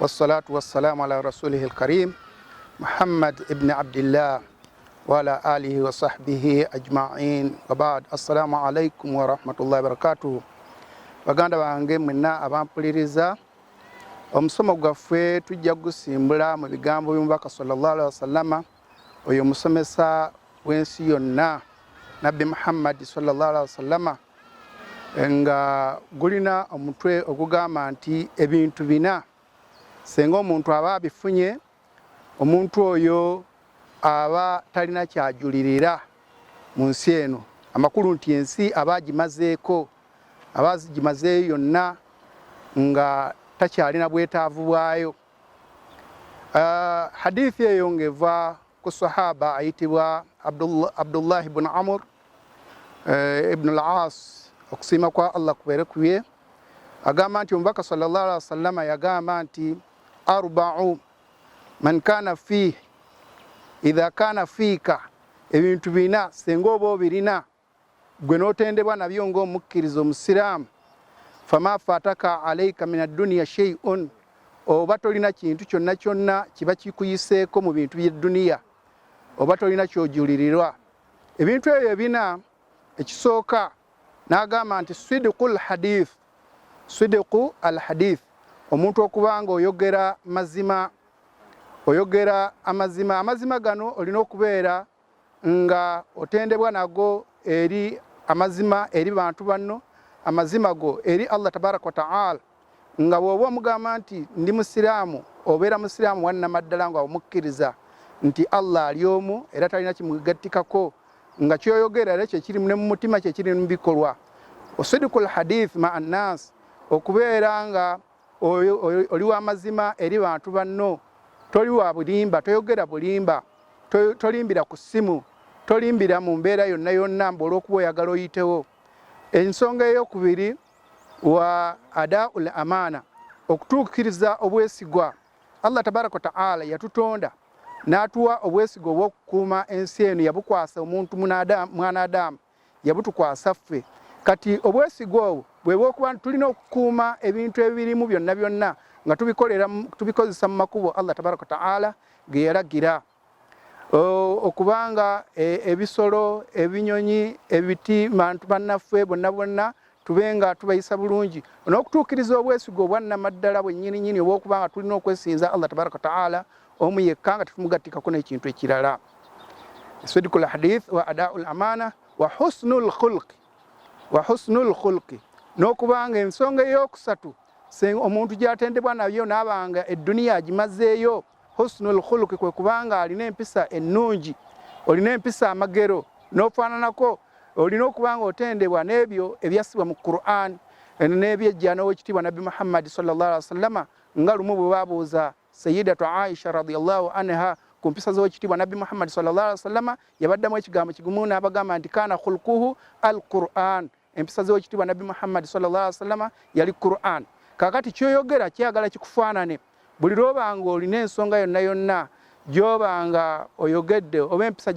والصلاة والسلام على رسوله الكريم محمد ابن عبد الله وعلى آله وصحبه أجمعين وبعد. السلام عليكم ورحمة الله وبركاته. baganda bange mwenna abampuliriza, omusomo gwaffe tujja gusimbula mu bigambo by'omubaka sallallahu alaihi wasallama oyo omusomesa w'ensi yonna nabbi Muhammad sallallahu alaihi wasallama, nga gulina omutwe ogugamba nti ebintu bina senga omuntu aba abifunye, omuntu oyo aba talina kyajulirira mu nsi eno. Amakulu nti ensi aba agimazeeko, aba agimazeeyo yonna nga takyalina bwetaavu bwayo. Hadithi eyo ngeva ku sahaba ayitibwa Abdullah ibn Amr ibn al-As, okusiima kwa Allah kubeere kuye, agamba nti omubaka sallallahu alaihi wasallama yagamba nti arba'u man kana fihi idha kana fika, ebintu bina senga oba obirina gwe n'otendebwa nabyo ng'omukkiriza omusiraamu, fama fataka alaika min ad-dunya shay'un, oba tolina kintu kyonna kyonna kiba kikuyiseeko mu bintu by'edduniya, oba tolina kyojulirirwa. Ebintu ebyo ebina, ekisooka n'agamba nti sidqul hadith, sidqu al hadith, omuntu okubanga oyogera mazima, oyogera amazima. Amazima gano olina okubeera nga otendebwa nago eri amazima eri bantu banno, amazima go eri Allah tabaraka wa ta'ala, nga bw'oba omugamba nti ndi musiraamu, obeera musiraamu wannamaddala nga omukkiriza nti Allah ali omu era talina kimugattikako, nga kyoyogera era kyekiri ne mu mutima, kyekiri mu bikolwa. Osidikul hadith ma annas, okubeera nga oli w'amazima eri bantu banno, toli wa bulimba, toyogera bulimba, tolimbira ku ssimu, tolimbira mu mbeera yonna yonna mbu olw'okuba oyagala oyitewo. Ensonga ey'okubiri wa adaul amana, okutuukiriza obwesigwa. Allah tabaraka wa ta'ala yatutonda n'atuwa obwesigwa obw'okukuuma ensi eno, yabukwasa omuntu mwana Adamu, yabutukwasa ffe. Kati obwesigwa obwo bwe bw'okuba tulina okukuuma ebintu ebirimu byonna byonna nga tubikozesa mu makubo Allah tabaraka wa ta'ala ge yalagira, okubanga ebisolo, ebinyonyi, ebiti, bantu bannaffe bonna bonna tubenga tubayisa bulungi, n'okutuukiriza obwesigwa obwannamaddala bwennyininyini obw'okubanga tulina okwesinza Allah tabaraka wa ta'ala omu yekka nga tetumugattikako n'ekintu ekirala. Sidqul hadith wa adaul amana wa husnul khulqi, wa husnul khulqi, n'okubanga ensonga ey'okusatu omuntu gy'atendebwa nabyo n'abanga edduniya agimazeeyo, husnul khulqi kwe kubanga alina empisa ennungi, olina empisa amagero, n'ofaananako olina okubanga otendebwa n'ebyo ebyassibwa mu Qur'an n'ebyejja n'owekitiibwa nabbi Muhammad sallallahu alaihi wasallama, nga lumu bwe baabuuza Sayyidatu Aisha radiyallahu anha ku mpisa z'owekitiibwa nabbi Muhammad sallallahu alaihi wasallama, yabaddamu ekigambo kigumu n'abagamba nti kana khulquhu al-Qur'an, empisa z'owekitiibwa nabbi Muhammad sallallahu alaihi wasallama yali Qur'an. Kakati kyoyogera kyagala kikufaanane, buli lw'obanga olina ensonga yonna yonna gy'obanga oyogedde, oba empisa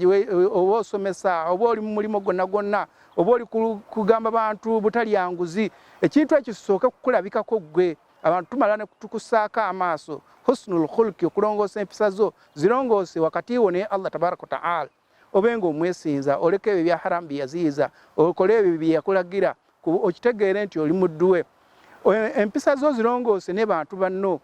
oba osomesa, oba oli mu mulimo gwonna gwonna, oba oli kugamba bantu butalya nguzi, ekintu ekyo kisooke kukulabikako ggwe, abantu tumala ne tukussaako amaaso. Husnul khulqi, okulongoosa empisa zo zirongoose wakati wo ne Allah tabaraka wa ta'ala, obenga omwesinza, oleka ebyo ebya haramu bye yaziyiza, okole ebyo bye yakulagira, okitegeere nti oli muddu we. Empisa zo zirongoose ne bantu banno,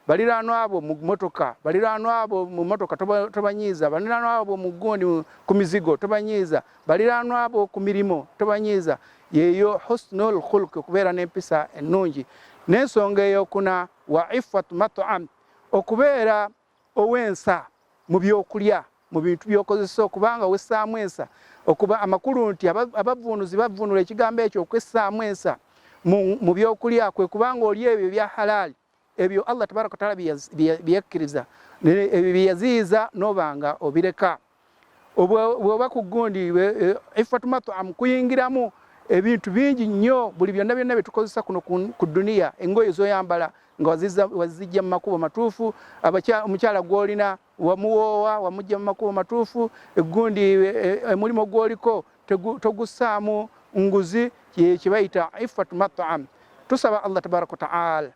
baliraanwa abo mu motoka, baliraanwa abo mu motoka tobanyiiza, baliraanwa abo mu gundi ku mizigo tobanyiiza, baliraanwa abo ku mirimo tobanyiiza. Yeeyo husnul khulqi, okubeera n'empisa ennungi. N'ensonga ey'okuna wa iffatu mat'am, okubeera owensa mu byokulya, mu bintu by'okozesa, okubanga wessaamu ensa, okuba amakulu nti abavvuunuzi bavvuunula ekigambo ekyo okwessaamu ensa mu byokulya, kwe kubanga oli ebyo ebya halaali, ebyo Allah tabaraka wa ta'ala byeyakkiriza, ebyo byeyaziyiza n'obanga obireka. Bw'oba ku gundi iffatu mat'am kuyingiramu ebintu bingi nnyo, buli byonna byonna bye tukozesa kuno ku dduniya, engoye z'oyambala nga wazijja mu makubo matuufu, omukyala gw'olina wamuwoowa wamujja mu makubo matuufu, egundi emulimo gw'oliko togussaamu nguzi, kye bayita iffatu mat'am. Tusaba Allah tabaraka wa ta'ala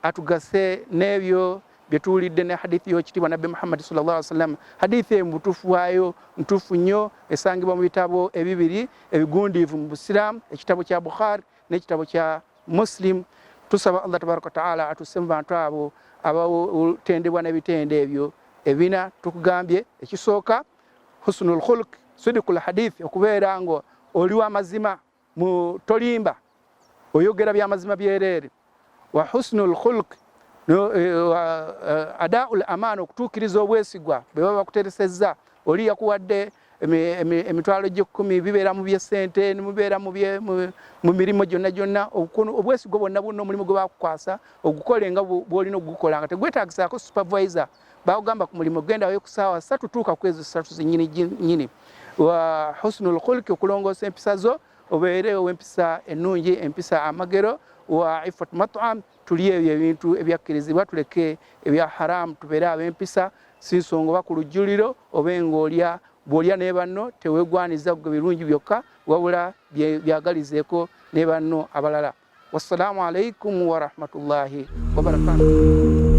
atugase n'ebyo byetuwulidde ne hadithi y'ekitiibwa nabbi Muhammad sallallahu alaihi wasallam. Hadithi emutuufu waayo ntuufu nnyo esangibwa mu bitabo ebibiri ebigundiivu mu Busiraamu, ekitabo kya Bukhari n'ekitabo kya Muslim. Tusaba Allah tabaraka wa taala atusse mu bantu abo abatendebwa n'ebitende ebyo ebina tukugambye. Ekisooka husnul khuluq, sidqul hadith, okubeera ngo oli w'amazima mu tolimba oyogera by'amazima byereere. Wa husnul khuluq adaul amana, okutuukiriza obwesigwa bwe baba bakuteresezza. Oli yakuwadde emitwalo gy'ekkumi, bibeera mu by'essente, mubeera mu mirimu gyonna obwesigwa bwonna buno omulimu gwe bakukwasa ogukole nga bw'olina ogukola nga tegwetaagisaako supervisor. Bagamba ku mulimu genda wayo ku ssaawa 3 tuuka ku ezo 3 zinnyini. Wa husnul khuluq, okulongoosa empisa zo obeere ow'empisa ennungi, empisa amagero. Wa ifat mat'am, tulye ebyo ebintu ebyakkirizibwa, tuleke ebya haramu, tubeere ab'empisa. Si nsonga oba ku lujjuliro oba bw'olya ne banno teweegwaniza gwe birungi byokka, wabula byagalizeeko ne banno abalala. Wassalamu alaikum wa rahmatullahi wa barakatuh.